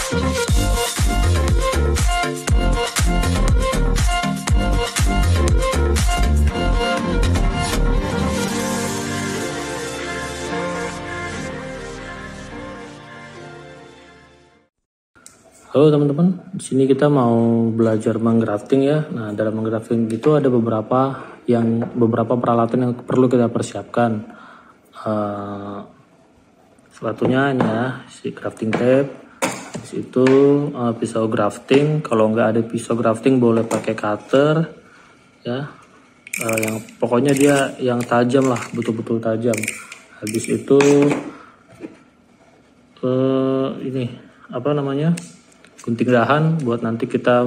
Halo teman-teman, di sini kita mau belajar menggrafting ya. Nah, dalam menggrafting itu ada beberapa peralatan yang perlu kita persiapkan. Satunya ini ya, si grafting tape. Di situ pisau grafting. Kalau nggak ada pisau grafting boleh pakai cutter ya. Yang pokoknya dia yang tajam lah, betul-betul tajam. Habis itu ini apa namanya? Gunting dahan buat nanti kita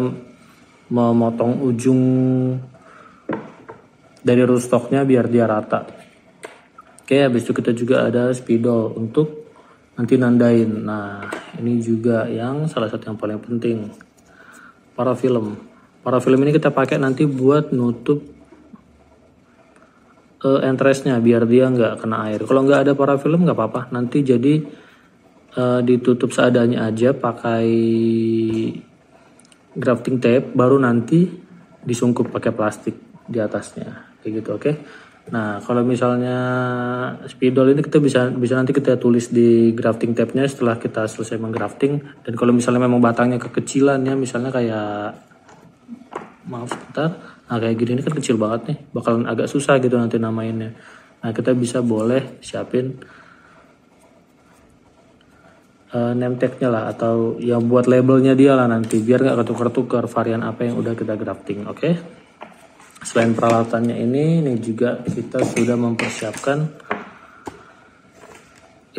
memotong ujung dari rootstocknya biar dia rata. Oke, habis itu kita juga ada spidol untuk nanti nandain. Nah, ini juga yang salah satu yang paling penting. Parafilm. Parafilm ini kita pakai nanti buat nutup entrestnya biar dia nggak kena air. Kalau nggak ada parafilm nggak apa-apa. Nanti jadi ditutup seadanya aja pakai grafting tape, baru nanti disungkup pakai plastik di atasnya kayak gitu. Oke. Nah, kalau misalnya spidol ini kita bisa nanti kita tulis di grafting tape-nya setelah kita selesai menggrafting. Dan kalau misalnya memang batangnya kekecilan ya, misalnya kayak maaf sebentar, nah kayak gini ini kan kecil banget nih, bakalan agak susah gitu nanti namainnya. Nah, kita bisa boleh siapin name tag-nya lah, atau yang buat labelnya dia lah nanti biar nggak ketukar-tukar varian apa yang udah kita grafting. Oke. Selain peralatannya ini juga kita sudah mempersiapkan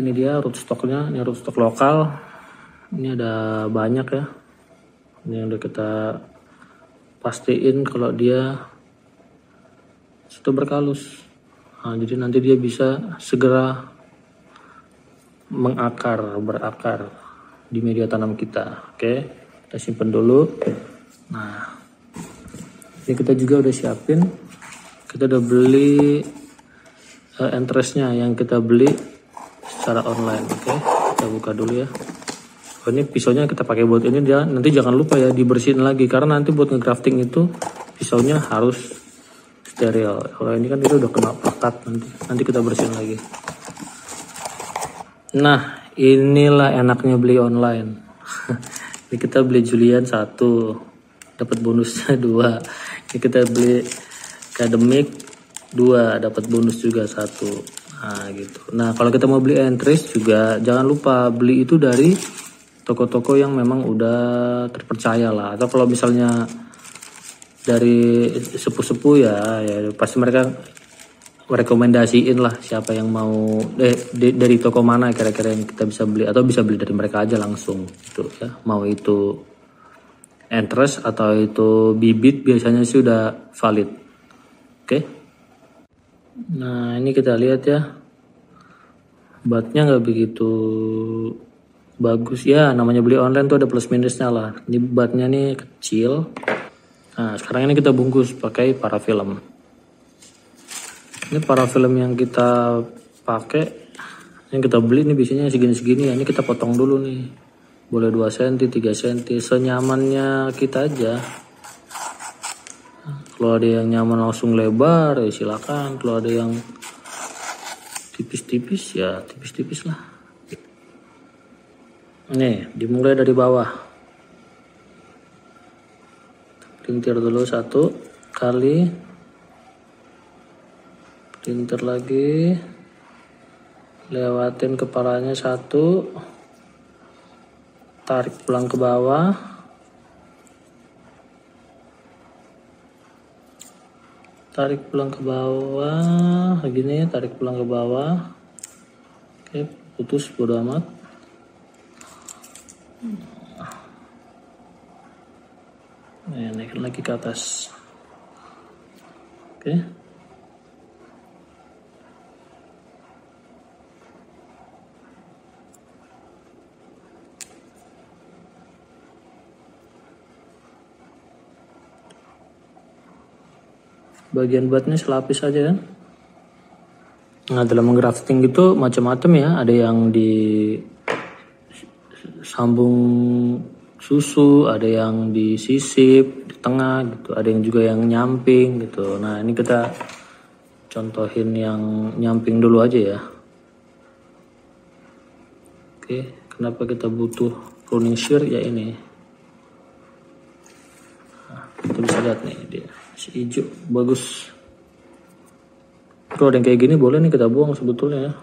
ini dia rootstocknya. Ini rootstock lokal, ini ada banyak ya, ini yang udah kita pastiin kalau dia sudah berkalus. Nah, jadi nanti dia bisa segera berakar di media tanam kita. Oke, kita simpan dulu. Nah, ini kita juga udah siapin, kita udah beli entrestnya yang kita beli secara online. Oke, kita buka dulu ya. Oh, ini pisaunya kita pakai buat ini dia. Nanti jangan lupa ya dibersihin lagi karena nanti buat ngegrafting itu pisaunya harus steril. Kalau ini kan itu udah kena pekat, nanti kita bersihin lagi. Nah, inilah enaknya beli online. Ini kita beli Julian 1, dapat bonusnya 2. Ini kita beli Academic 2, dapat bonus juga 1. Nah, gitu. Nah, kalau kita mau beli entries juga jangan lupa beli itu dari toko-toko yang memang udah terpercaya lah. Atau kalau misalnya dari sepuh-sepuh ya pasti mereka rekomendasiin lah siapa yang mau dari toko mana kira-kira yang kita bisa beli, atau bisa beli dari mereka aja langsung gitu ya. Mau itu interest atau itu bibit biasanya sih udah valid. Oke. Nah, ini kita lihat ya, batnya nggak begitu bagus ya, namanya beli online tuh ada plus minusnya lah. Ini batnya nih kecil. Nah, sekarang ini kita bungkus pakai parafilm. Ini parafilm yang kita pakai, yang kita beli ini biasanya segini-segini ya. Ini kita potong dulu nih. Boleh 2 cm, 3 cm, senyamannya kita aja. Kalau ada yang nyaman langsung lebar ya silakan. Kalau ada yang tipis-tipis ya tipis-tipis lah. Nih, dimulai dari bawah. Pelintir dulu 1 kali. Pelintir lagi, lewatin kepalanya 1, tarik pulang ke bawah, tarik pulang ke bawah, begini, tarik pulang ke bawah. Oke, putus bodo amat. Nah, naikin lagi ke atas. Oke. Bagian batnya selapis aja kan. Nah, dalam menggrafting gitu macam-macam ya, ada yang di sambung susu, ada yang disisip di tengah gitu, ada yang juga yang nyamping gitu. Nah ini kita contohin yang nyamping dulu aja ya. Oke, kenapa kita butuh pruning shear ya ini. Nah, kita bisa lihat nih dia si hijau bagus. Kalau ada yang kayak gini boleh nih kita buang sebetulnya ya.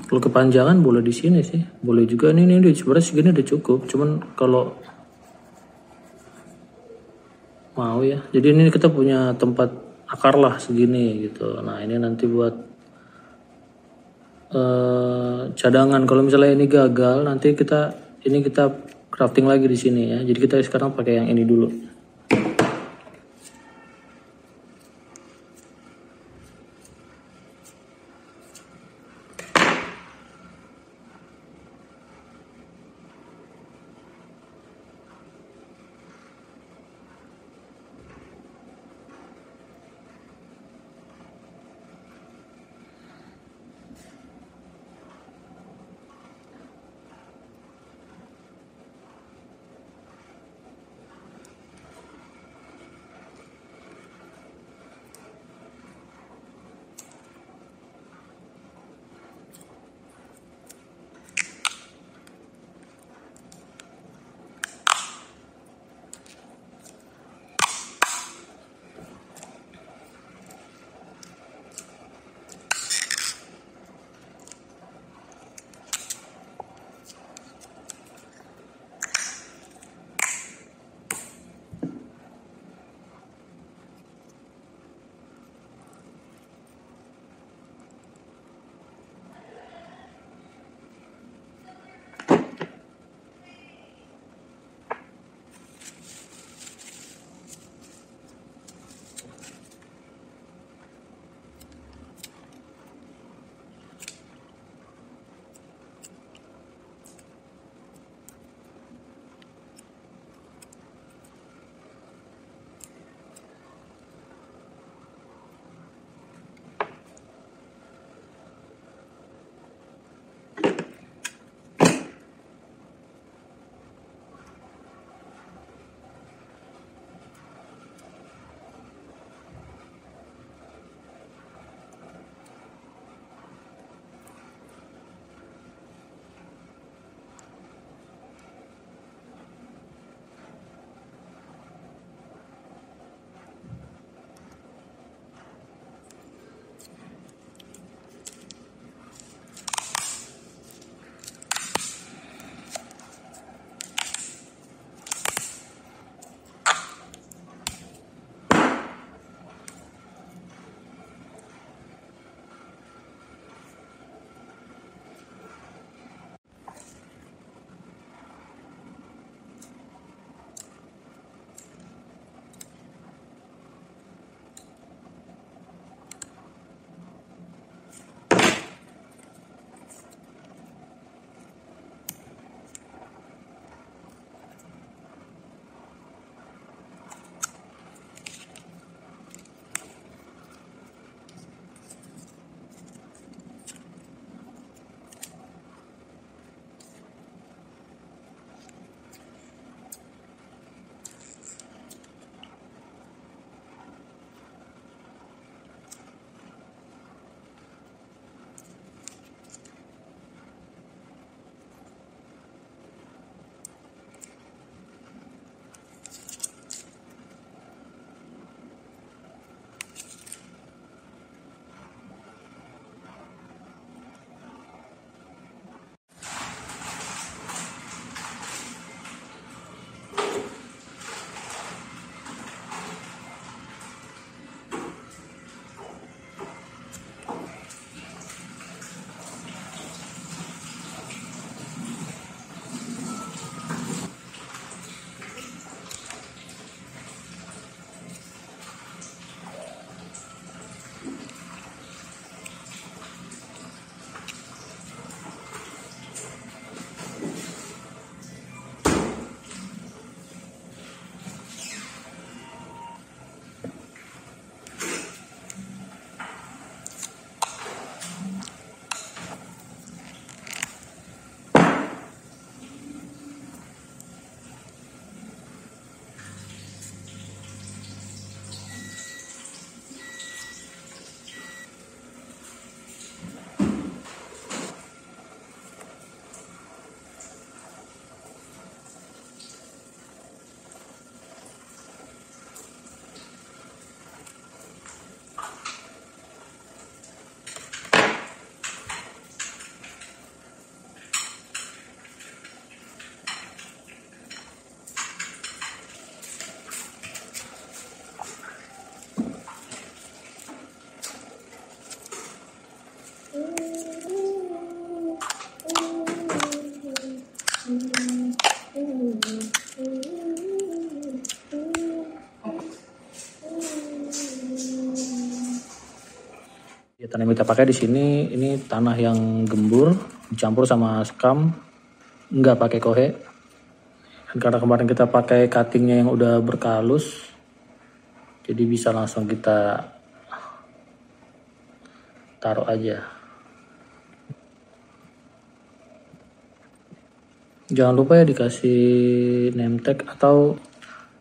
Kalau kepanjangan boleh di sini sih, boleh juga nih sebenarnya segini udah cukup. Cuman kalau mau ya, jadi ini kita punya tempat akar lah segini gitu. Nah ini nanti buat cadangan. Kalau misalnya ini gagal, nanti kita crafting lagi di sini ya. Jadi kita sekarang pakai yang ini dulu. Tanah yang kita pakai di sini ini tanah yang gembur dicampur sama sekam, nggak pakai kohe. Dan karena kemarin kita pakai cuttingnya yang udah berkalus, jadi bisa langsung kita taruh aja. Jangan lupa ya dikasih name tag atau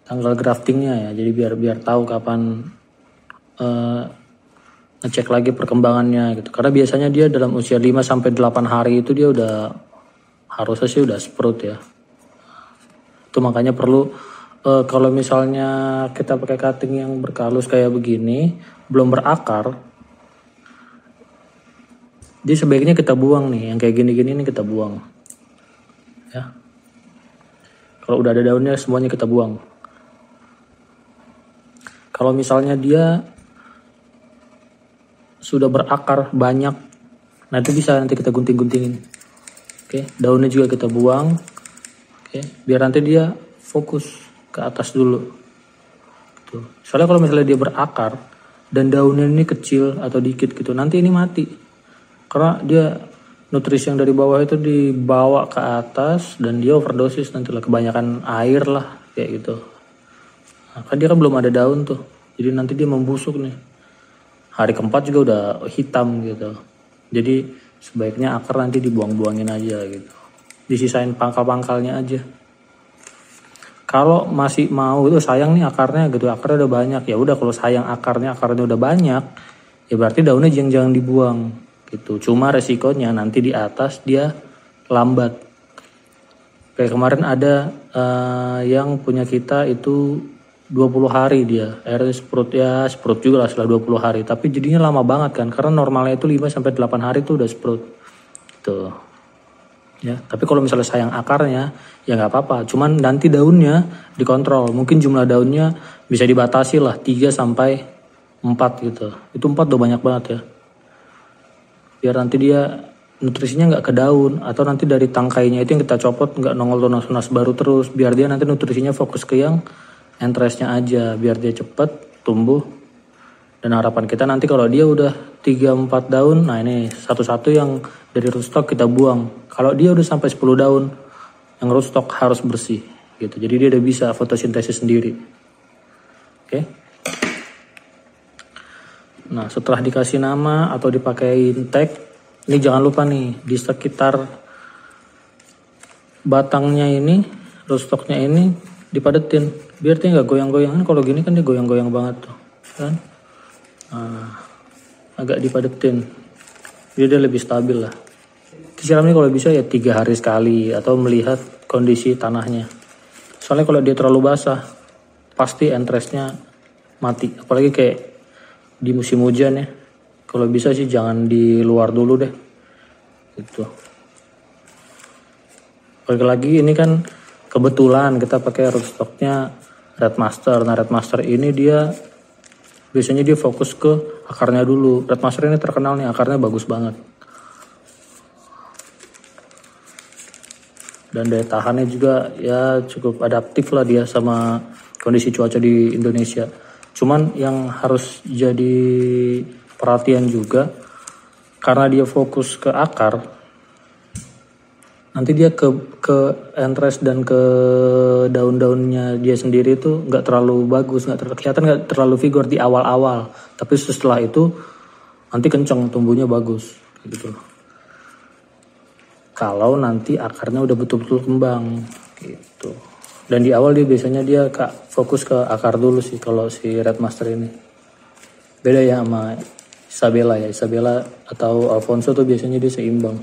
tanggal graftingnya ya, jadi biar tahu kapan ngecek lagi perkembangannya gitu. Karena biasanya dia dalam usia 5-8 hari itu dia udah harusnya sih udah sprout ya. Itu makanya perlu kalau misalnya kita pakai cutting yang berkalus kayak begini belum berakar, jadi sebaiknya kita buang nih, yang kayak gini-gini nih kita buang ya. Kalau udah ada daunnya semuanya kita buang. Kalau misalnya dia sudah berakar banyak, nah itu bisa nanti kita gunting-guntingin. Oke, daunnya juga kita buang. Oke, biar nanti dia fokus ke atas dulu. Tuh. Soalnya kalau misalnya dia berakar dan daunnya ini kecil atau dikit gitu, nanti ini mati. Karena dia nutrisi yang dari bawah itu dibawa ke atas dan dia overdosis, nanti lah kebanyakan air lah kayak gitu. Nah, kan dia kan belum ada daun tuh, jadi nanti dia membusuk nih. Hari keempat juga udah hitam gitu. Jadi sebaiknya akar nanti dibuang-buangin aja gitu. Disisain pangkal-pangkalnya aja. Kalau masih mau itu sayang nih akarnya gitu, akarnya udah banyak. Ya udah kalau sayang akarnya udah banyak, ya berarti daunnya jangan dibuang gitu. Cuma resikonya nanti di atas dia lambat. Kayak kemarin ada yang punya kita itu 20 hari dia, akhirnya sprout juga lah setelah 20 hari, tapi jadinya lama banget kan, karena normalnya itu 5-8 hari tuh udah sprout gitu ya. Tapi kalau misalnya sayang akarnya ya nggak apa-apa, cuman nanti daunnya dikontrol, mungkin jumlah daunnya bisa dibatasi lah 3-4 gitu, itu 4 udah banyak banget ya, biar nanti dia nutrisinya nggak ke daun, atau nanti dari tangkainya itu yang kita copot nggak nongol tunas-tunas baru terus, biar dia nanti nutrisinya fokus ke yang entrestnya aja, biar dia cepet tumbuh. Dan harapan kita nanti kalau dia udah 3-4 daun, nah ini satu-satu yang dari rootstock kita buang. Kalau dia udah sampai 10 daun, yang rootstock harus bersih gitu. Jadi dia udah bisa fotosintesis sendiri. Oke. Nah setelah dikasih nama atau dipakein tag, ini jangan lupa nih di sekitar batangnya ini, rootstocknya ini dipadetin biar dia nggak goyang-goyang. Kan kalau gini kan dia goyang-goyang banget tuh kan. Nah, agak dipadetin biar dia lebih stabil lah. Disiramnya kalau bisa ya 3 hari sekali atau melihat kondisi tanahnya. Soalnya kalau dia terlalu basah pasti entrestnya mati, apalagi kayak di musim hujan ya. Kalau bisa sih jangan di luar dulu deh gitu. Lagi ini kan kebetulan kita pakai rootstocknya Red Master. Nah Red Master ini dia biasanya dia fokus ke akarnya dulu. Red Master ini terkenal nih akarnya bagus banget. Dan daya tahannya juga ya cukup adaptif lah dia sama kondisi cuaca di Indonesia. Cuman yang harus jadi perhatian juga, karena dia fokus ke akar, nanti dia ke entrest dan ke daun-daunnya dia sendiri itu nggak terlalu bagus, nggak terlalu vigor di awal-awal, tapi setelah itu nanti kenceng tumbuhnya bagus gitu. Kalau nanti akarnya udah betul-betul kembang gitu. Dan di awal dia biasanya dia fokus ke akar dulu sih kalau si Red Master ini. Beda ya sama Isabella ya. Isabella atau Alfonso tuh biasanya dia seimbang.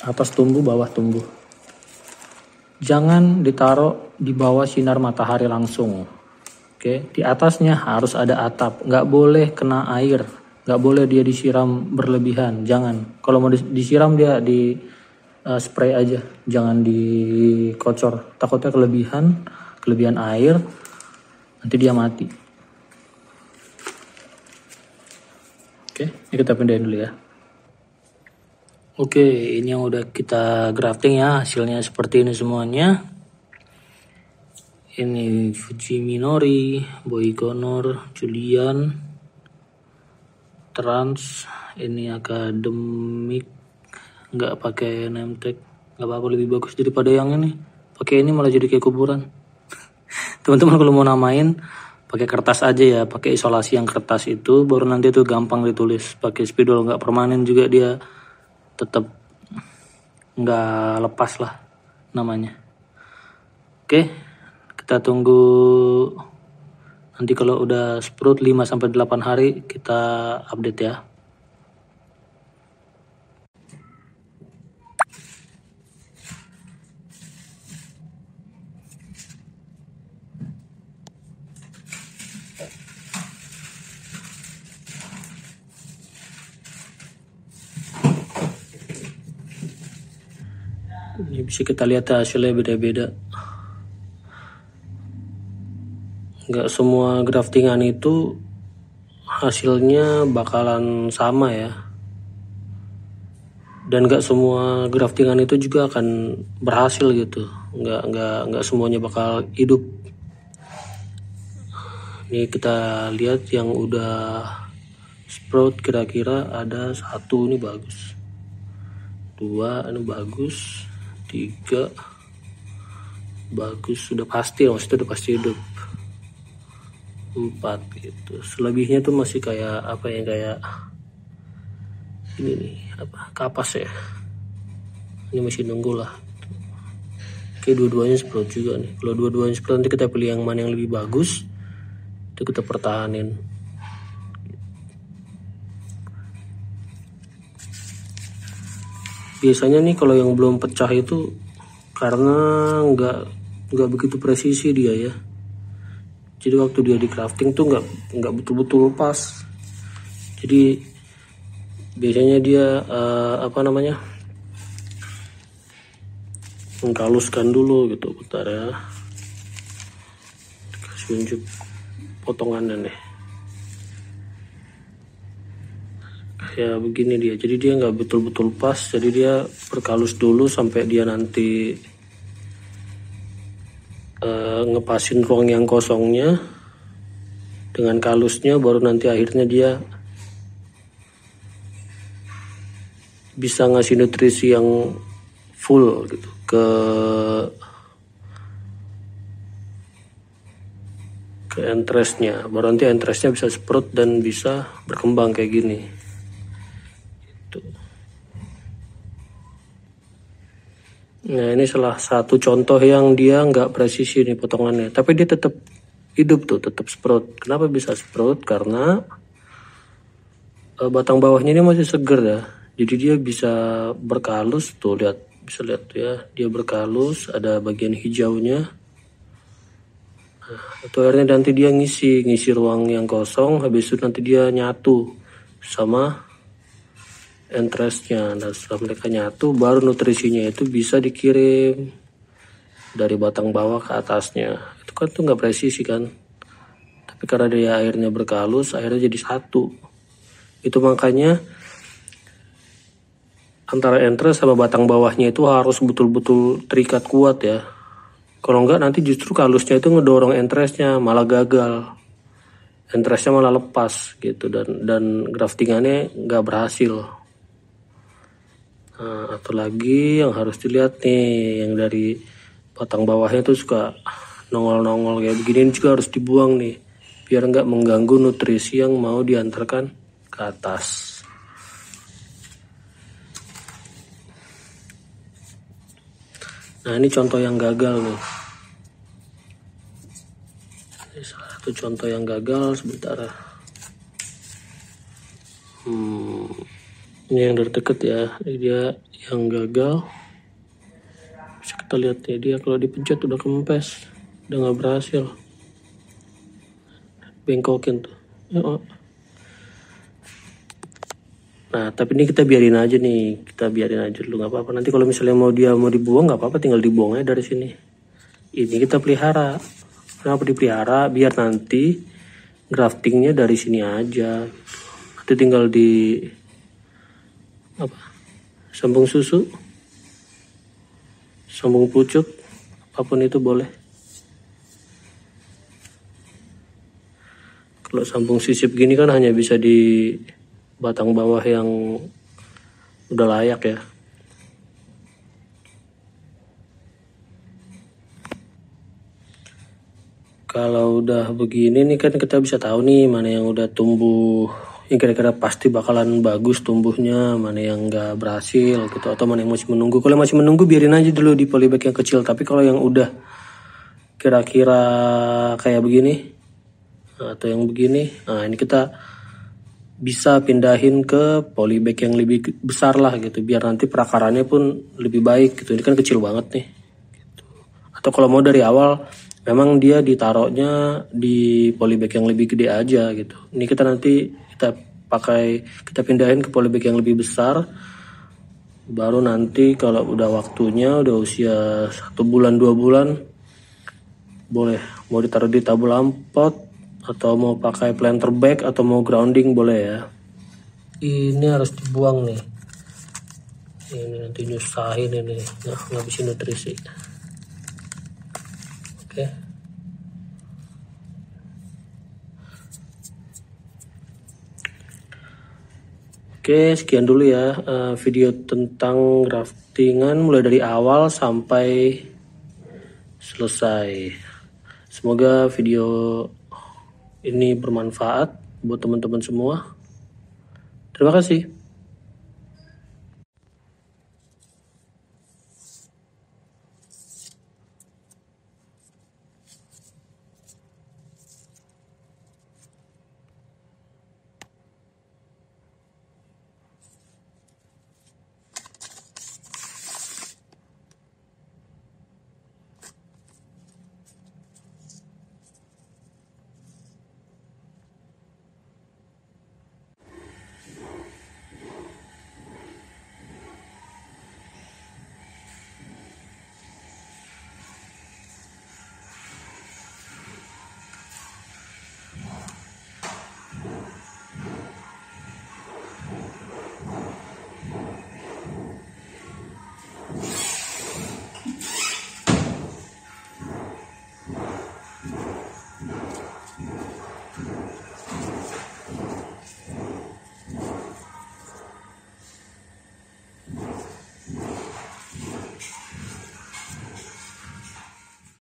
Atas tumbuh, bawah tumbuh. Jangan ditaruh di bawah sinar matahari langsung. Oke, di atasnya harus ada atap. Nggak boleh kena air. Nggak boleh dia disiram berlebihan. Jangan. Kalau mau disiram dia di spray aja. Jangan dikocor. Takutnya kelebihan air. Nanti dia mati. Oke, ini kita pindahin dulu ya. Oke, ini yang udah kita grafting ya, hasilnya seperti ini semuanya. Ini Fuji Minori, Boy Connor, Julian, trans, ini akademik, nggak pakai name tag, nggak apa-apa, lebih bagus daripada yang ini. Pakai ini malah jadi kayak kuburan. Teman-teman kalau mau namain pakai kertas aja ya, pakai isolasi yang kertas itu, baru nanti tuh gampang ditulis. Pakai spidol nggak permanen juga dia tetap nggak lepas lah namanya. Oke, kita tunggu nanti kalau udah sprout 5-8 hari kita update ya. Ini bisa kita lihat hasilnya beda-beda. Nggak semua graftingan itu hasilnya bakalan sama ya. Dan nggak semua graftingan itu juga akan berhasil gitu. Nggak semuanya bakal hidup. Ini kita lihat yang udah sprout kira-kira ada 1 ini bagus, 2 ini bagus, 3 bagus, sudah pasti, maksudnya udah pasti hidup, 4 gitu. Selebihnya tuh masih kayak apa ya, kayak ini nih, apa, kapas ya. Ini masih nunggu lah. Oke, dua-duanya sprout juga nih. Kalau dua-duanya sprout, nanti kita pilih yang mana yang lebih bagus, itu kita pertahanin. Biasanya nih kalau yang belum pecah itu karena nggak begitu presisi dia ya. Jadi waktu dia di crafting tuh nggak betul-betul pas. Jadi biasanya dia mengkaluskan dulu gitu. Bentar ya, kasih unjuk potongannya nih. Ya begini dia, jadi dia nggak betul-betul pas, jadi dia berkalus dulu sampai dia nanti ngepasin ruang yang kosongnya dengan kalusnya, baru nanti akhirnya dia bisa ngasih nutrisi yang full gitu ke entrestnya, baru nanti entrestnya bisa sprout dan bisa berkembang kayak gini. Nah, ini salah satu contoh yang dia nggak presisi nih potongannya, tapi dia tetap hidup tuh, tetap sprout. Kenapa bisa sprout? Karena batang bawahnya ini masih seger ya, jadi dia bisa berkalus tuh, bisa lihat tuh ya, dia berkalus, ada bagian hijaunya. Nah, itu akhirnya nanti dia ngisi ruang yang kosong, habis itu nanti dia nyatu sama entrestnya. Dan setelah mereka nyatu, baru nutrisinya itu bisa dikirim dari batang bawah ke atasnya. Itu kan tuh nggak presisi kan, tapi karena dia akhirnya berkalus, akhirnya jadi satu. Itu makanya antara entres sama batang bawahnya itu harus betul-betul terikat kuat ya. Kalau enggak nanti justru kalusnya itu ngedorong entresnya, malah gagal, entresnya malah lepas gitu, dan graftingannya nggak berhasil. Nah, atau lagi yang harus dilihat nih, yang dari batang bawahnya tuh suka nongol-nongol kayak begini, juga harus dibuang nih, biar nggak mengganggu nutrisi yang mau diantarkan ke atas. Nah, ini contoh yang gagal nih. Ini salah satu contoh yang gagal. Sebentar. Ini yang dari deket ya, dia yang gagal. Bisa kita lihat ya, dia kalau dipencet udah kempes, udah nggak berhasil, bengkokin tuh. Nah, tapi ini kita biarin aja nih, dulu, nggak apa-apa. Nanti kalau misalnya mau dibuang, nggak apa-apa, tinggal dibuang aja dari sini. Ini kita pelihara. Kenapa dipelihara? Biar nanti graftingnya dari sini aja. Nanti tinggal di sambung susu, sambung pucuk, apapun itu boleh. Kalau sambung sisip gini kan hanya bisa batang bawah yang udah layak ya. Kalau udah begini nih kan kita bisa tahu nih mana yang udah tumbuh yang kira-kira pasti bakalan bagus tumbuhnya, mana yang nggak berhasil gitu, atau mana yang masih menunggu. Kalau masih menunggu biarin aja dulu di polybag yang kecil, tapi kalau yang udah kira-kira kayak begini atau yang begini, nah ini kita bisa pindahin ke polybag yang lebih besar lah gitu, biar nanti perakarannya pun lebih baik gitu. Ini kan kecil banget nih gitu. Atau kalau mau dari awal memang dia ditaruhnya di polybag yang lebih gede aja gitu. Ini kita nanti kita pindahin ke polybag yang lebih besar, baru nanti kalau udah waktunya udah usia 1 bulan 2 bulan boleh mau ditaruh di tabulam pot, atau mau pakai planter bag, atau mau grounding boleh ya. Ini harus dibuang nih, ini nanti nyusahin ini, ngabisin nutrisi. Oke. Oke, sekian dulu ya video tentang graftingan mulai dari awal sampai selesai. Semoga video ini bermanfaat buat teman-teman semua. Terima kasih.